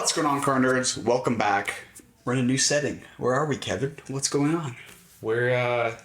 What's going on, car nerds? Welcome back. We're in a new setting. Where are we, Kevin? What's going on? We're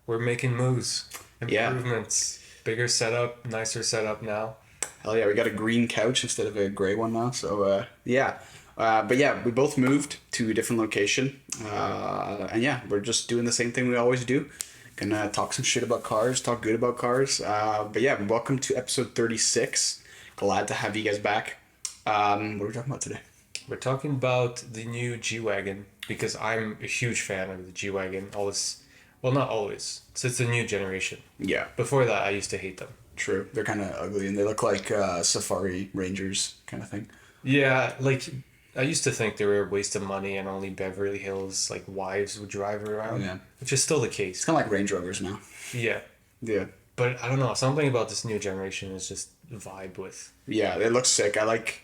making moves, Yeah. improvements, bigger setup, nicer setup now. Hell yeah, we got a green couch instead of a gray one now. So yeah. But yeah, we both moved to a different location. And yeah, we're just doing the same thing we always do. Gonna talk some shit about cars, talk good about cars. But yeah, welcome to episode 36. Glad to have you guys back. What are we talking about today? We're talking about the new G-Wagon because I'm a huge fan of the G-Wagon. Always, well, not always. So it's a new generation. Yeah, Before that, I used to hate them. true. They're kind of ugly and they look like Safari Rangers kind of thing. Yeah, like I used to think they were a waste of money and only Beverly Hills like wives would drive around. Yeah. Which is still the It's case. kind of like Range Rovers now. Yeah. Yeah. But I don't know, something about this new generation is just vibe with. Yeah, it looks sick. I like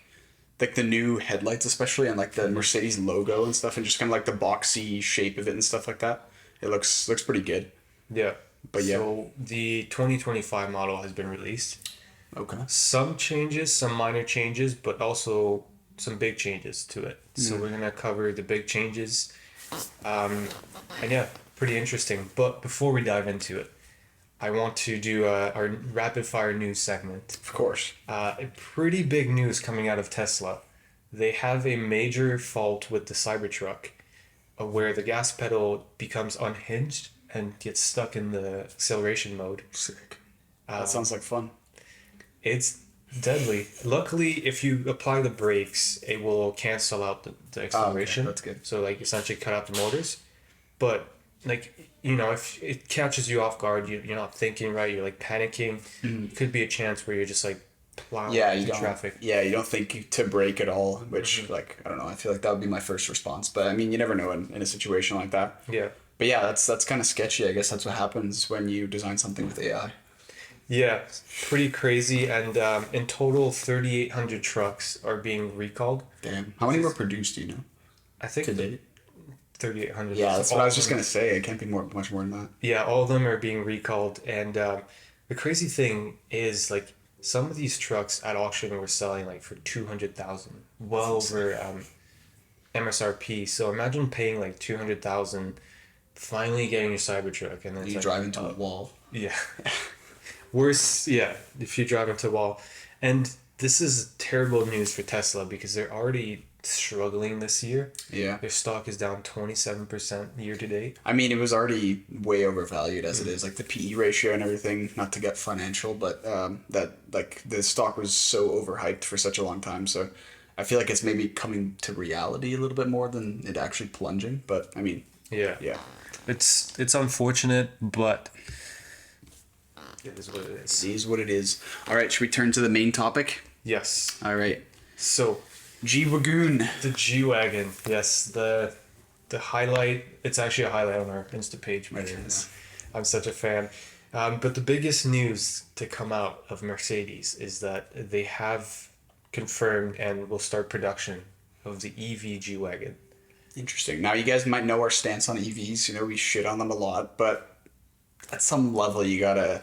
the new headlights, especially, and like the Mercedes logo and stuff, and just kind of like the boxy shape of it and stuff like that. It looks pretty good. Yeah. But yeah. So the 2025 model has been released. Okay. Some changes, some minor changes, but also some big changes to it. So we're gonna cover the big changes. And yeah, pretty interesting. But before we dive into it, I want to do our rapid fire news segment. Of course. A pretty big news coming out of Tesla. They have a major fault with the Cybertruck, where the gas pedal becomes unhinged and gets stuck in the acceleration mode. Sick. That sounds like fun. It's deadly. Luckily, if you apply the brakes, it will cancel out the acceleration. That's good. So like essentially cut out the motors. But like, you know, if it catches you off guard, you're not thinking right, you're like panicking. It could be a chance where you're just like plowing Yeah, you into don't. traffic. Yeah, you don't think to brake at all, which like I don't know. I feel like that would be my first response, but I mean, you never know in a situation like that. Yeah. But yeah, that's kind of sketchy. I guess that's what happens when you design something with AI. Yeah, pretty crazy. And in total, 3,800 trucks are being recalled. Damn. How many were produced? Do you know? I think To date? 3,800. Yeah, that's what All I was of just them- gonna say. It can't be much more than that. Yeah, all of them are being recalled. And the crazy thing is, like, some of these trucks at auction were selling, like, for 200,000, well over MSRP. So imagine paying, like, 200,000, finally getting your Cybertruck, and then it's You like, drive into a wall. yeah. Worse, yeah, if you drive into a wall. And this is terrible news for Tesla because they're already struggling this year. Yeah. Their stock is down 27% year to date. I mean, it was already way overvalued as it is, like the PE ratio and everything. Not to get financial, but that like the stock was so overhyped for such a long time. So I feel like it's maybe coming to reality a little bit more than it actually plunging. But I mean, Yeah. yeah, It's unfortunate, but it is what it is. it is what it is. All right, should we turn to the main topic? Yes. All right, So G-Wagon. the G-Wagon, yes, the highlight. It's actually a highlight on our Insta page because I'm such a fan. But the biggest news to come out of Mercedes is that they have confirmed and will start production of the EV G-Wagon. Interesting. Now, you guys might know our stance on EVs. You know, we shit on them a lot, but at some level, you gotta,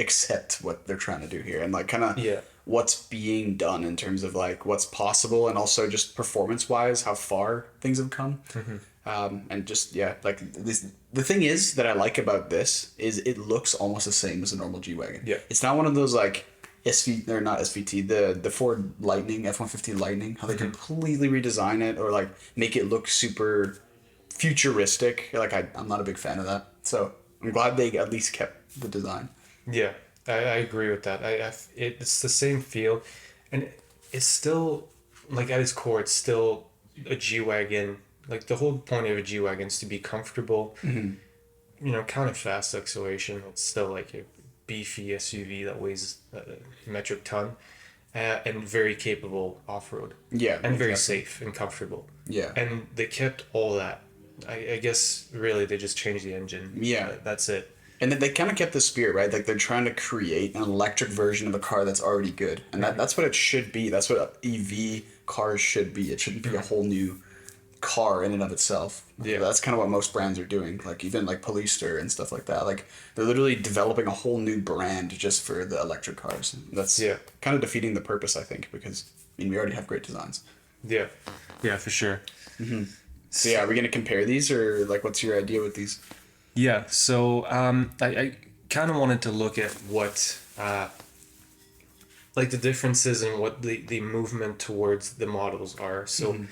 accept what they're trying to do here and like kind of Yeah. what's being done in terms of like what's possible and also just performance wise, how far things have come. And just, yeah, like this, the thing is that I like about this is it looks almost the same as a normal G-Wagon. Yeah. It's not one of those like they're not SVT, the Ford Lightning, F-150 Lightning, how they completely redesign it or like make it look super futuristic. Like I'm not a big fan of that. So I'm glad they at least kept the design. Yeah, I agree with that. It's the same feel, and it's still like at its core, it's still a G-Wagon. Like the whole point of a G-Wagon is to be comfortable. Kind of fast acceleration. It's still like a beefy SUV that weighs a metric ton, and very capable off road. Yeah. And very exactly. safe and comfortable. Yeah. And they kept all that. I guess really they just changed the engine. Yeah. That's it. And then they kind of kept the spirit, right? Like they're trying to create an electric version of a car that's already good. And that's what it should be. That's what EV cars should be. It shouldn't be a whole new car in and of itself. Yeah. That's kind of what most brands are doing. Like even like Polister and stuff like that. Like they're literally developing a whole new brand just for the electric cars. That's kind of defeating the purpose, I think, because I mean we already have great designs. Yeah. Yeah, for sure. So yeah, are we gonna compare these, or like, what's your idea with these? Yeah, so I kind of wanted to look at what like the differences in what the movement towards the models are. So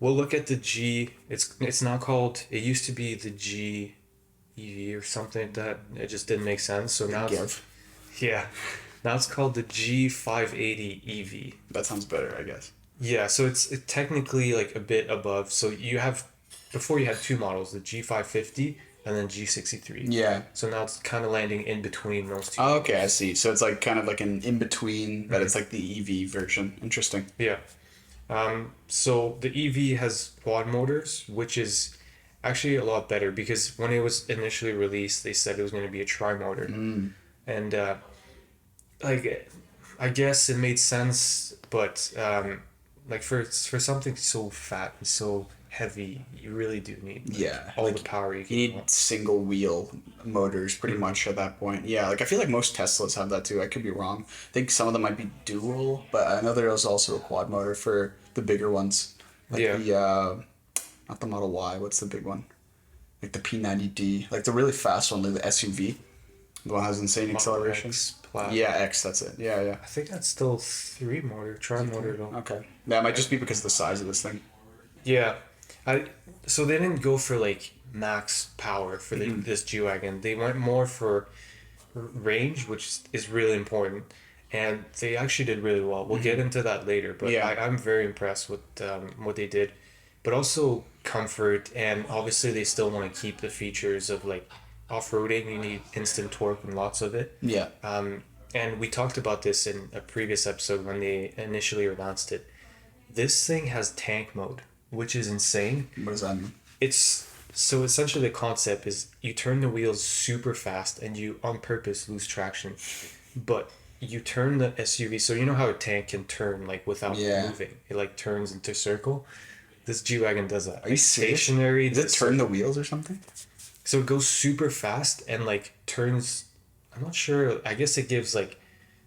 we'll look at the G. It's not called. It used to be the G EV or something like that. It just didn't make sense. So now Give. yeah, now it's called the G580 EV. That sounds better, I guess. Yeah, so it's technically like a bit above. So you have before you had two models, the G550 and then G63. Yeah. So now it's kind of landing in between those two. Oh, okay, I see. So it's like kind of like an in between, but it's like the EV version. Interesting. Yeah. So the EV has quad motors, which is actually a lot better because when it was initially released, they said it was going to be a tri-motor. And like I guess it made sense, but like for something so fat and so heavy, you really do need all like, the power you can need want. single wheel motors pretty much at that point. Yeah, like I feel like most Teslas have that too. I could be wrong. I think some of them might be dual, but I know there is also a quad motor for the bigger ones. Like Yeah. the not the Model Y, what's the big one? Like the P90D, like the really fast one, like the SUV. The one that has insane Model acceleration. X, Plaid. Yeah, X, that's it. Yeah, yeah. I think that's still tri-motor though. Okay. That might just be because of the size of this thing. Yeah, so they didn't go for like max power for this G-Wagon. They went more for range, which is really important, and they actually did really well. We'll get into that later, but Yeah. I'm very impressed with what they did, but also comfort, and obviously they still want to keep the features of like off-roading. You need instant torque and lots of it. Yeah. And we talked about this in a previous episode when they initially announced it. This thing has tank mode, which is insane. What does that mean? It's so essentially the concept is you turn the wheels super fast and you on purpose lose traction, but you turn the SUV. So you know how a tank can turn like without moving. It like turns into circle. This G-Wagon does that. Are you serious? Stationary? Does it turn the wheels or something? So it goes super fast and like turns. I'm not sure. I guess it gives like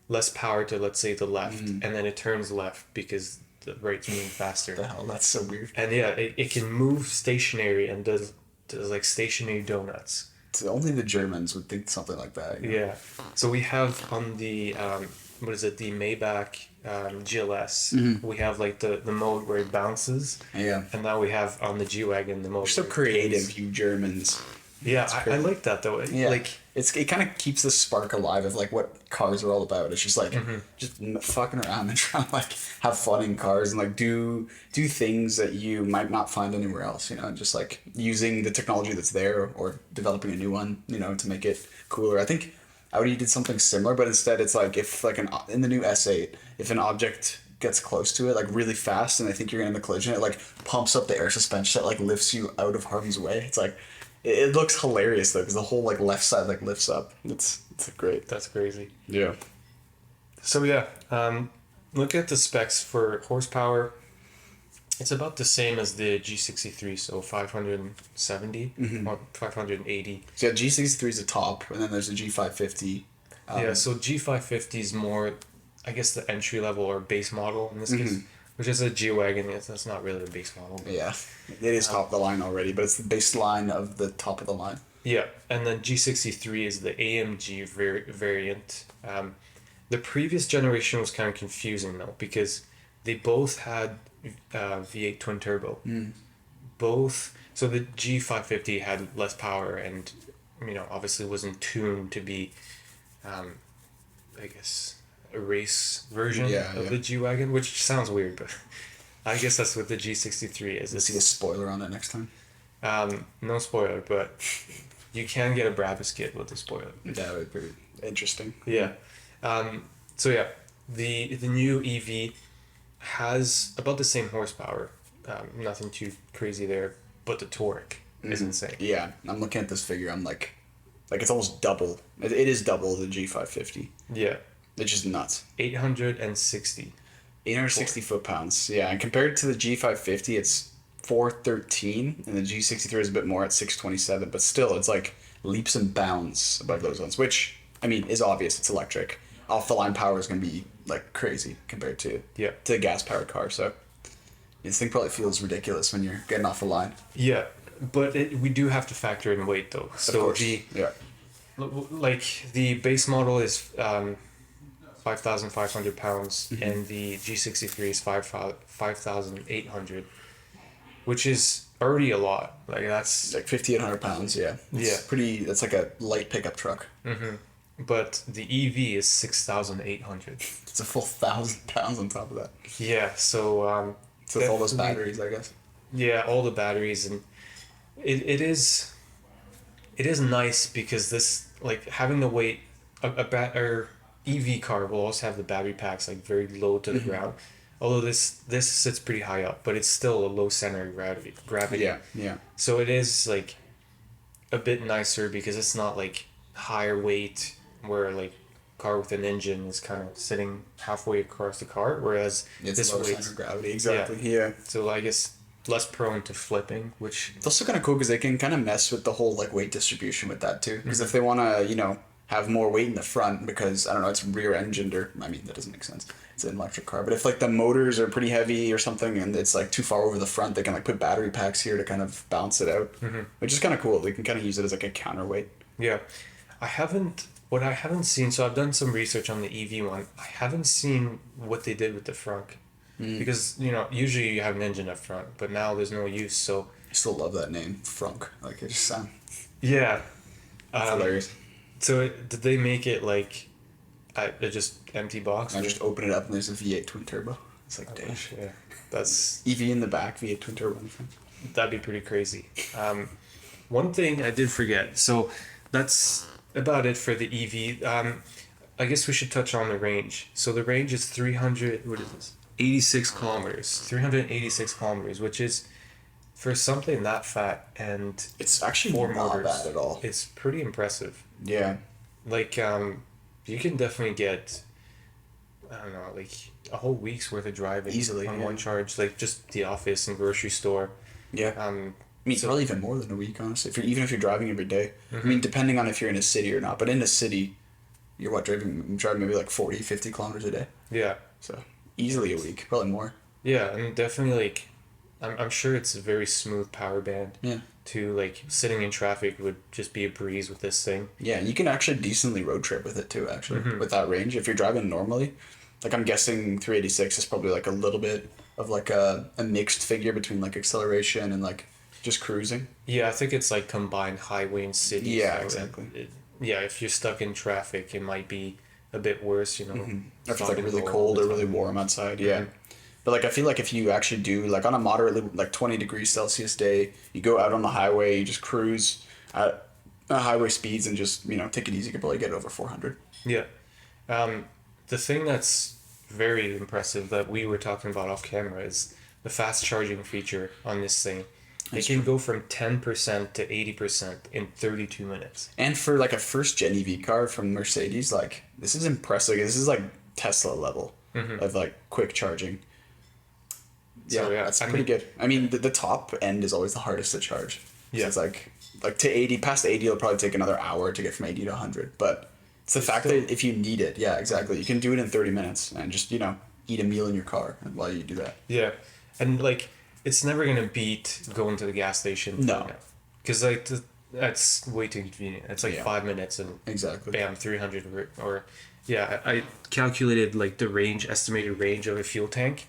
less power to, let's say, the left, and then it turns left because the right's moving faster. The hell, that's so weird. And yeah, it can move stationary and does like stationary donuts. So only the Germans would think something like that. You know? Yeah. So we have on the what is it, the Maybach GLS, we have like the mode where it bounces. Yeah. And now we have on the G-Wagon the mode. You're so where it creative, pays. you Germans. Yeah, I like that though. Yeah. Like it kind of keeps the spark alive of like what cars are all about. It's just like just fucking around and trying to like have fun in cars and like do things that you might not find anywhere else. You know, just like using the technology that's there or developing a new one. You know, to make it cooler. I think Audi did something similar, but instead it's like if like in the new S8, if an object gets close to it like really fast and I think you're gonna have a collision, it like pumps up the air suspension that like lifts you out of harm's way. It's like. It looks hilarious though, because the whole like left side like lifts up. It's great. that's crazy. Yeah. So yeah, look at the specs for horsepower. It's about the same as the G63, so 570 or 580. So yeah, G63 is the top, and then there's the G550. Yeah, so G550 is more, I guess, the entry level or base model in this case, which is a G-Wagon. That's not really a base model. Yeah, it is top of the line already, but it's the baseline of the top of the line. Yeah, and then G63 is the AMG variant. The previous generation was kind of confusing though, because they both had V8 twin turbo. Both, so the G550 had less power and, you know, obviously wasn't tuned to be, I guess, a race version of the G-Wagon, which sounds weird, but I guess that's what the G63 is. You'll see a spoiler on it next time. No spoiler, but you can get a Brabus kit with a spoiler. That would be interesting. Yeah. So yeah, the new EV has about the same horsepower. Nothing too crazy there, but the torque is insane. Yeah, I'm looking at this figure. I'm like it's almost double. It is double the G550. Yeah. It's just nuts. 860. 860 foot-pounds. Yeah, and compared to the G550, it's 413, and the G63 is a bit more at 627, but still, it's like leaps and bounds above those ones, which, I mean, is obvious. It's electric. Off-the-line power is going to be, like, crazy compared to the gas-powered car, so This thing probably feels ridiculous when you're getting off the line. Yeah, but we do have to factor in weight though. So Of course. the like the base model is 5,500 pounds, and the G63 is 5,800, which is already a lot. Like that's Like 5,800 pounds, yeah. It's pretty, that's like a light pickup truck. But the EV is 6,800. It's a full 1,000 pounds on top of that. Yeah, so So with all those definitely- batteries, I guess. Yeah, all the batteries, and it is nice because this, like, having the weight or EV car will also have the battery packs like very low to the ground. Although this sits pretty high up, but it's still a low center of gravity. Yeah. So it is like a bit nicer because it's not like higher weight where like car with an engine is kind of sitting halfway across the car, whereas It's this low weight, center of gravity, exactly. Yeah. so I guess less prone to flipping, which It's also kind of cool because they can kind of mess with the whole like weight distribution with that too. Because if they want to, have more weight in the front because I don't know, it's rear engined, or I mean that doesn't make sense. It's an electric car, but if like the motors are pretty heavy or something and it's like too far over the front, they can like put battery packs here to kind of balance it out, which is kind of cool. They can kind of use it as like a counterweight. yeah, what I haven't seen. So I've done some research on the EV one. I haven't seen what they did with the frunk, because usually you have an engine up front, but now there's no use. So I still love that name, Frunk. Like it just sounds yeah, hilarious. so did they make it like a just empty box? I just open it up and there's a V8 twin turbo. It's like, damn. Yeah, that's EV in the back, V8 twin turbo in the front. that'd be pretty crazy. One thing I did forget. So that's about it for the EV. I guess we should touch on the range. So the range is 300. What is this? 86 kilometers. 386 kilometers, which is for something that fat and It's actually four not motors. bad at all. It's pretty impressive. Yeah. Like you can definitely get, I don't know, like a whole week's worth of driving Easily, on yeah. one charge, like just the office and grocery store. Yeah. I mean, so- probably even more than a week, honestly. Even if you're driving every day. I mean, depending on if you're in a city or not. But in a city, you're driving maybe like 40, 50 kilometers a day. Yeah. So easily a week, probably more. Yeah, and definitely like, I'm sure it's a very smooth power band. Yeah. To like sitting in traffic would just be a breeze with this thing. Yeah, and you can actually decently road trip with it too, actually, with that range. If you're driving normally, like I'm guessing 386 is probably like a little bit of like a mixed figure between like acceleration and like just cruising. Yeah, I think it's like combined highway and city. Yeah, so exactly. Yeah, if you're stuck in traffic, it might be a bit worse, Or if it's Stopping like really all cold the or really time. warm outside, yeah. But like I feel like if you actually do like on a moderately like 20 degrees Celsius day, you go out on the highway, you just cruise at highway speeds and just take it easy. You could probably get over 400. Yeah. The thing that's very impressive that we were talking about off camera is the fast charging feature on this thing. It can go from 10% to 80% in 32 minutes. And for like a first gen EV car from Mercedes, like this is impressive. This is like Tesla level of like quick charging. So, yeah, that's I pretty mean- good. I mean, the top end is always the hardest to charge. Yeah. So it's like to 80, past 80, it'll probably take another hour to get from 80 to 100. But it's the fact that if you need it, yeah, exactly. You can do it in 30 minutes and just, eat a meal in your car while you do that. Yeah. And like, it's never going to beat going to the gas station. No. Because like, that's way too convenient. It's like Yeah. 5 minutes and Exactly. bam, 300 or yeah, I calculated like the estimated range of a fuel tank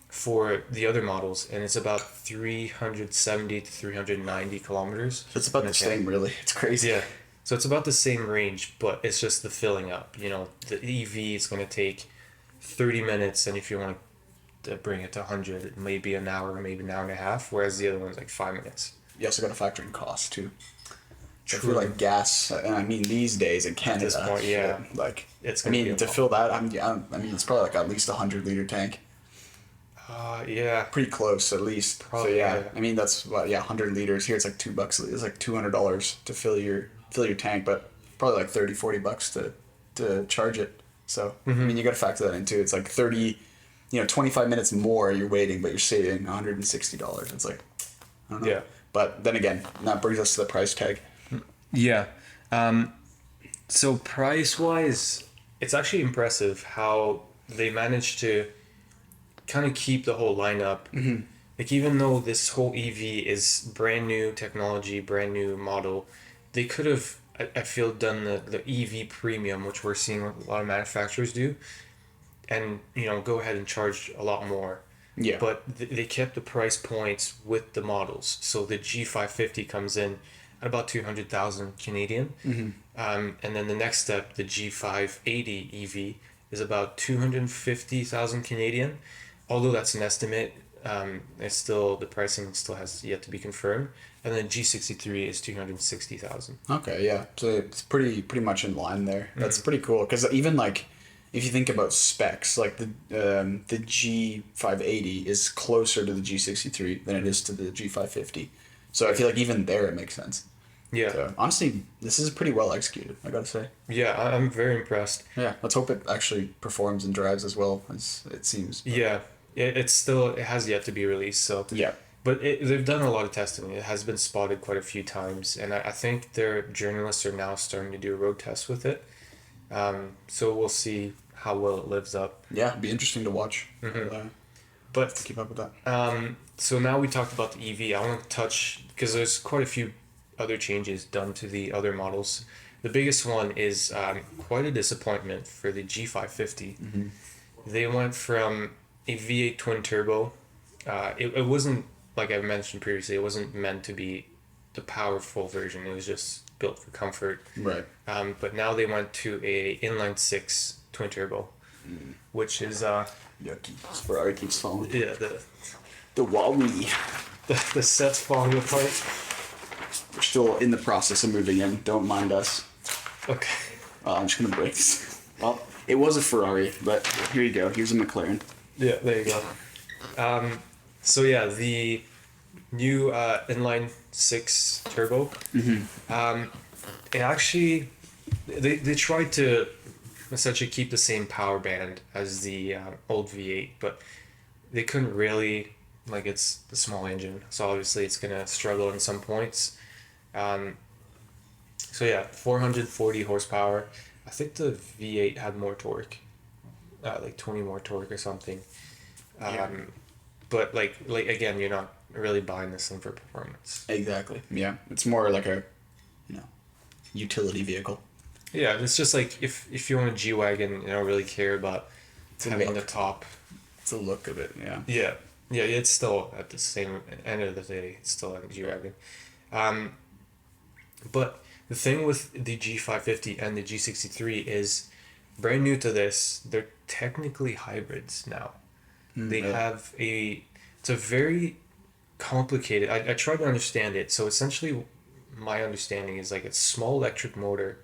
for the other models, and it's about 370 to 390 kilometers. It's about in the a tank. same, really. It's crazy. Yeah. So it's about the same range, but it's just the filling up. The EV is going to take 30 minutes, and if you want to bring it to 100, it may be an hour, maybe an hour and a half, whereas the other one's like 5 minutes. You also got to factor in cost, too. I True. feel like gas, and I mean these days in Canada, this point, yeah. like It's I gonna be mean a to lot. fill that, I mean it's probably like at least 100-liter tank, Yeah. pretty close at least. Probably, so yeah, yeah. I mean that's what 100 liters here. It's like $2. It's like $200 to fill your tank, but probably like $30-40 to charge it. So I mean you got to factor that in too. It's like 30, 25 minutes more you're waiting, but you're saving $160. It's like I don't know. Yeah. But then again, that brings us to the price tag. Yeah. So price-wise, it's actually impressive how they managed to kind of keep the whole lineup. Like, even though this whole EV is brand new technology, brand new model, they could have, I feel, done the EV premium, which we're seeing a lot of manufacturers do, and, go ahead and charge a lot more. Yeah. But they kept the price points with the models. So the G550 comes in at about 200,000 Canadian. And then the next step, the G580 EV, is about 250,000 Canadian. Although that's an estimate, it's still, the pricing still has yet to be confirmed. And then G63 is 260,000. Okay, yeah. So it's pretty much in line there. That's pretty cool because even like if you think about specs, like the G580 is closer to the G63 than it is to the G550. So I feel like even there it makes sense. Yeah. So honestly, this is pretty well executed, I gotta say. Yeah, I'm very impressed. Yeah, let's hope it actually performs and drives as well as it seems. Yeah, it has yet to be released. So Yeah. but they've done a lot of testing. It has been spotted quite a few times, and I think their journalists are now starting to do road tests with it. So we'll see how well it lives up. Yeah, it'd be interesting to watch. But To keep up with that. so now we talked about the EV. I want to touch, because there's quite a few other changes done to the other models. The biggest one is quite a disappointment for the G550. They went from a V8 twin turbo. It wasn't, like I mentioned previously, it wasn't meant to be the powerful version. It was just built for comfort. Right. But now they went to a inline six twin turbo, which is Yucky. Ferrari keeps falling. yeah, The Huawei. the set's falling apart. We're still in the process of moving in. Don't mind us. Okay. I'm just gonna break this. Well, it was a Ferrari, but here you go. Here's a McLaren. Yeah, there you go. So yeah, the new inline six turbo. It actually, they tried to essentially keep the same power band as the old V8, but they couldn't really. Like, it's the small engine, so obviously it's gonna struggle in some points. So yeah, 440 horsepower. I think the V8 had more torque, like 20 more torque or something. But like again, you're not really buying this thing for performance. Exactly. Yeah. It's more like a, utility vehicle. Yeah, it's just like if you own a G-Wagon, you don't really care about having the top. It's the look of it. Yeah. Yeah, it's still at the same end of the day. It's still a G-Wagon. But the thing with the G550 and the G63 is brand new to this. They're technically hybrids now. They have it's a very complicated. I tried to understand it. So essentially, my understanding is like a small electric motor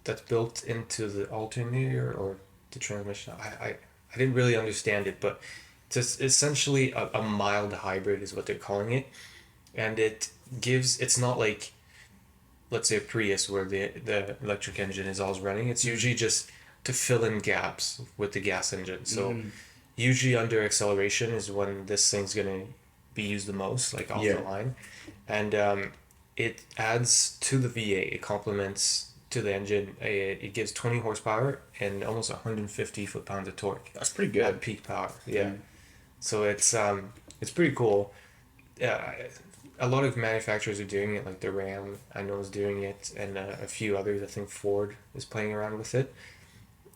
that's built into the alternator or the transmission. I didn't really understand it, but it's essentially a mild hybrid is what they're calling it, and it's not like, let's say, a Prius where the electric engine is always running. It's usually just to fill in gaps with the gas engine. So usually under acceleration is when this thing's gonna be used the most, like off the line, and it adds to the V8. It complements to the engine. It gives 20 horsepower and almost 150 foot-pounds of torque. That's pretty good. At peak power. Yeah. So it's pretty cool. A lot of manufacturers are doing it, like the Ram I know is doing it, and a few others. I think Ford is playing around with it,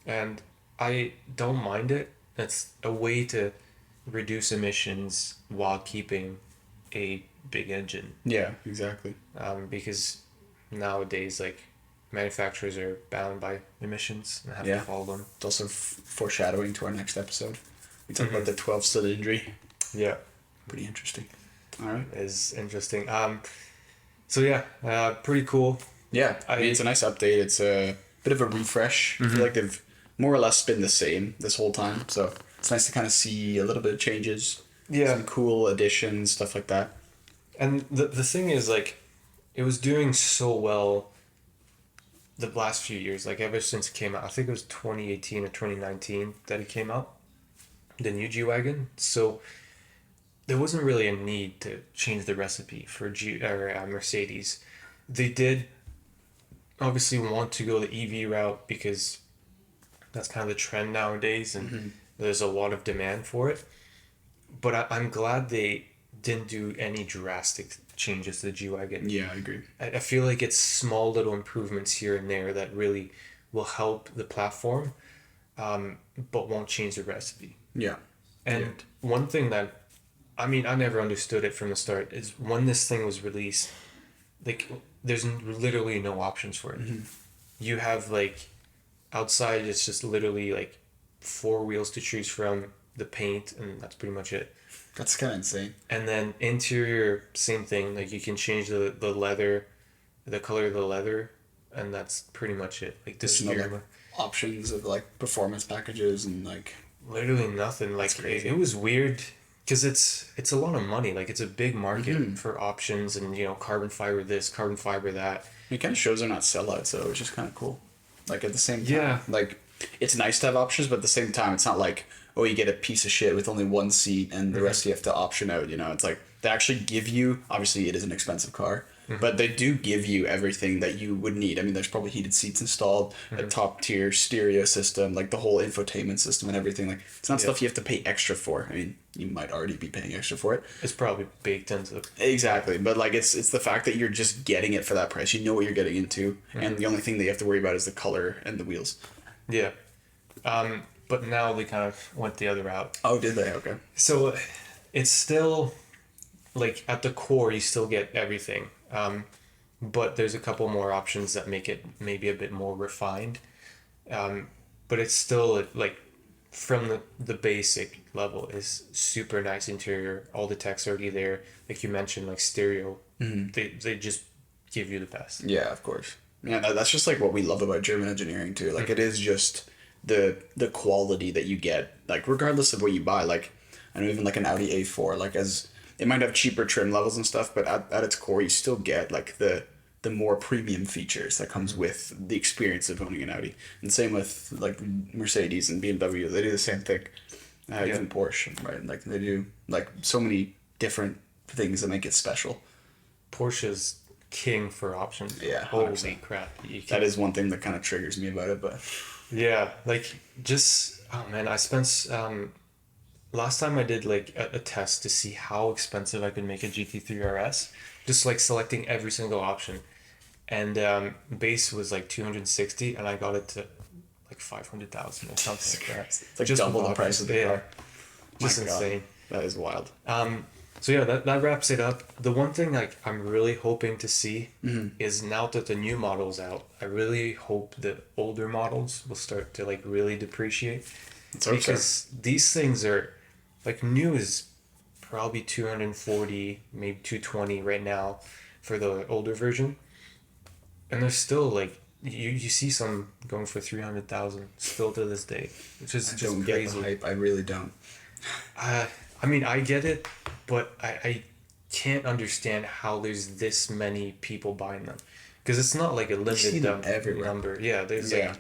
and I don't mind it. It's a way to reduce emissions while keeping a big engine. Yeah, exactly. Because nowadays, like, manufacturers are bound by emissions and have to follow them. It's also foreshadowing to our next episode. We talk about the 12-cylindry. Yeah. Pretty interesting. All right. Is interesting. So yeah, pretty cool. Yeah, it's a nice update. It's a bit of a refresh. I feel like they've more or less been the same this whole time. So it's nice to kind of see a little bit of changes. Yeah. Some cool additions, stuff like that. And the thing is, like, it was doing so well the last few years, like ever since it came out. I think it was 2018 or 2019 that it came out, the new G-Wagon. So there wasn't really a need to change the recipe for Mercedes. They did obviously want to go the EV route because that's kind of the trend nowadays, and There's a lot of demand for it. But I'm glad they didn't do any drastic changes to the G-Wagon. Yeah, I agree. I feel like it's small little improvements here and there that really will help the platform, but won't change the recipe. Yeah. And one thing that, I mean, I never understood it from the start is when this thing was released, like, there's literally no options for it. You have, like, outside, it's just literally, like, 4 wheels to choose from, the paint, and that's pretty much it. That's kind of insane. And then interior, same thing. Like, you can change the leather, the color of the leather, and that's pretty much it. Like, this There's no like options of like performance packages and like literally nothing. Like, it was weird because it's a lot of money. Like, it's a big market for options and, you know, carbon fiber this, carbon fiber that. it kind of shows they're not sellouts, so it's just kind of cool. Like at the same time, Yeah. like it's nice to have options, but at the same time, it's not like, oh, you get a piece of shit with only one seat and the rest you have to option out. You know, it's like they actually give you. Obviously, it is an expensive car, but they do give you everything that you would need. I mean, there's probably heated seats installed, a top tier stereo system, like the whole infotainment system and everything. Like it's not stuff you have to pay extra for. I mean, you might already be paying extra for it. It's probably baked into. Exactly, but like it's the fact that you're just getting it for that price. You know what you're getting into, and the only thing that you have to worry about is the color and the wheels. Yeah. But now they kind of went the other route. Oh, did they? Okay. So it's still, like, at the core, you still get everything. But there's a couple more options that make it maybe a bit more refined. But it's still, like, from the basic level is super nice interior. All the tech's already there. Like you mentioned, like stereo. They just give you the best. Yeah, of course. Yeah, that's just like what we love about German engineering too. Like it is just the quality that you get, like regardless of what you buy. Like I know even like an Audi A4, like as it might have cheaper trim levels and stuff, but at its core you still get like the more premium features that comes with the experience of owning an Audi. And same with like Mercedes and BMW, they do the same thing. Even Porsche, right? Like they do like so many different things that make it special. Porsche's king for options. Yeah, Holy 100%. crap. That is one thing that kind of triggers me about it, but Yeah, like just oh man, I spent last time I did like a test to see how expensive I could make a GT3 RS, just like selecting every single option, and base was like 260, and I got it to like 500,000 or something like that. it's like Just double the with price of the car. Just My God. insane. That is wild. So yeah, that wraps it up. The one thing like I'm really hoping to see is now that the new model's out, I really hope the older models will start to like really depreciate. Let's hope so. Because these things are like new is probably 240, maybe 220 right now for the older version. And they're still like you see some going for 300,000 still to this day, which is I just don't crazy. get the hype. I really don't. I mean, I get it, but I can't understand how there's this many people buying them. Because it's not like a see limited them everywhere. number. Yeah, there's like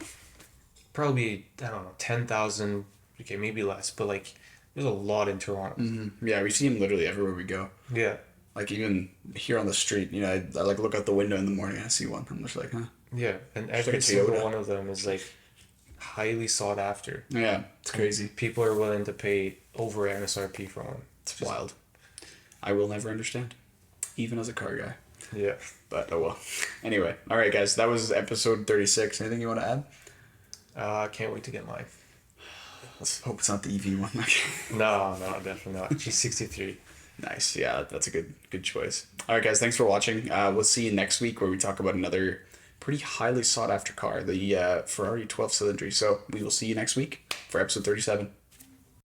probably, I don't know, 10,000, okay, maybe less, but like there's a lot in Toronto. Yeah, we see them literally everywhere we go. Yeah. Like even here on the street, you know, I like look out the window in the morning and I see one. I'm just like, huh? Yeah, and like every a single Toyota. one of them is like highly sought after. Yeah, it's crazy. People are willing to pay over MSRP for one. It's wild. I will never understand, even as a car guy. Yeah. But oh well. Anyway, all right, guys, that was episode 36. Anything you want to add? I can't wait to get mine. Let's hope it's not the EV one. No, definitely not. G63. Nice. Yeah, that's a good choice. All right, guys, thanks for watching. We'll see you next week where we talk about another pretty highly sought after car, the Ferrari 12 cylinder. So we will see you next week for episode 37.